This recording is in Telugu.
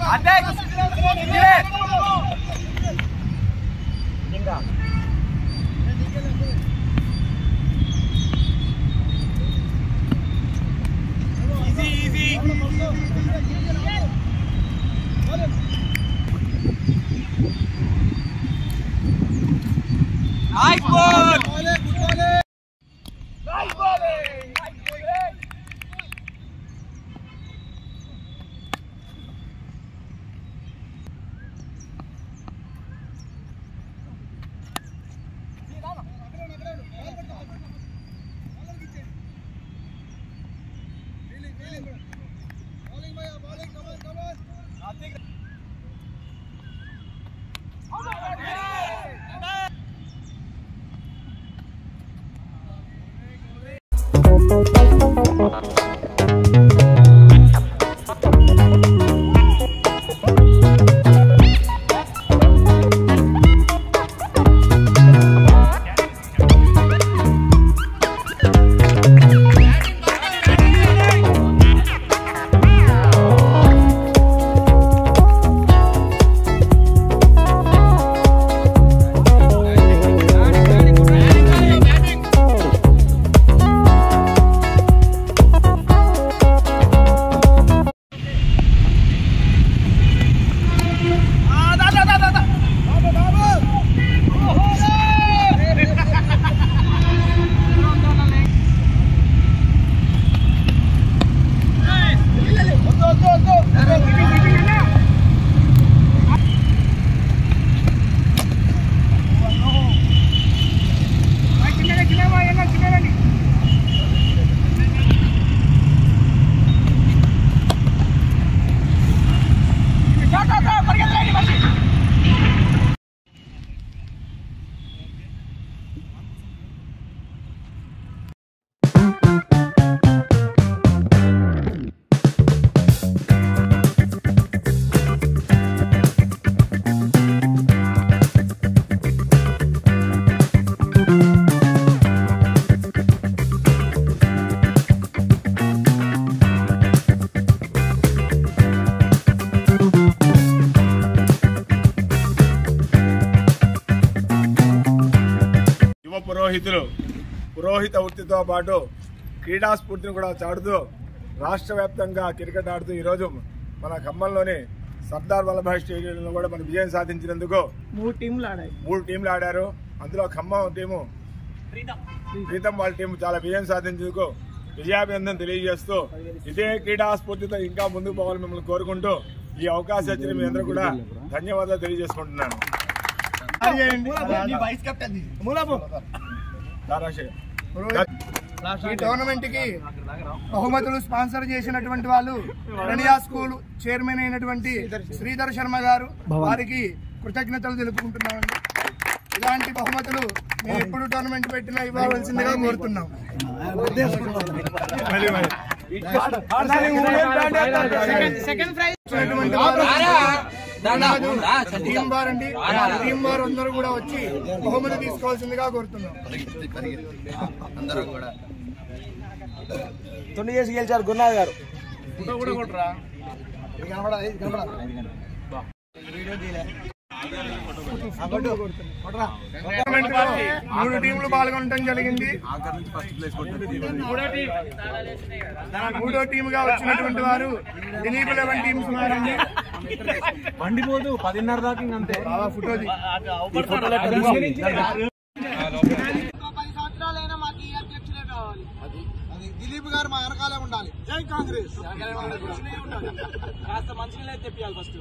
Nice ball! Nice ball! పురోహిత వృత్తితో పాటు క్రీడా స్ఫూర్తిని కూడా చాటుతూ రాష్ట్ర వ్యాప్తంగా క్రికెట్ ఆడుతూ ఈరోజు మన ఖమ్మంలోని సర్దార్ వల్లభాయ్ స్టేడియంలో కూడా మన విజయం సాధించినందుకు 3 టీంలు ఆడారు. అందులో ఖమ్మం టీము ప్రీతం వాళ్ళ టీము చాలా విజయం సాధించేందుకు విజయాభినందన తెలియజేస్తూ ఇదే క్రీడా స్ఫూర్తితో ఇంకా ముందుకు పోవాలని మిమ్మల్ని కోరుకుంటూ ఈ అవకాశం ఇచ్చిన మీ అందరూ కూడా ధన్యవాదాలు తెలియజేసుకుంటున్నాను. ఈ టోర్నమెంట్ కి బహుమతులు స్పాన్సర్ చేసినటువంటి వాళ్ళు రణియా స్కూల్ చైర్మన్ అయినటువంటి శ్రీధర్ శర్మ గారు, వారికి కృతజ్ఞతలు తెలుపుకుంటున్నామండి. ఇలాంటి బహుమతులు మేము ఎప్పుడు టోర్నమెంట్ పెట్టినా ఇవ్వవలసిందిగా కోరుతున్నాం. టీం వారు అందరూ కూడా వచ్చి బహుమతి తీసుకోవాల్సిందిగా కోరుతున్నాం. తొండి చేసి గెలిచారు గురునాథ్ గారు. 3 టీంలు పాల్గొనడం జరిగింది. 3వ టీముగా వచ్చినటువంటి వారు దిలీప్ 11 టీమ్స్ ఉన్నారండి. మండిపోదు 10:30 దాకా అంతే. ఫోటోది 10 సంవత్సరాలైనా మాకు ఈ అధ్యక్షులే కావాలి. అది దిలీప్ గారు మా వెనకాలే ఉండాలి. జై కాంగ్రెస్. కాస్త మంచిగా తెప్పియాలి ఫస్ట్.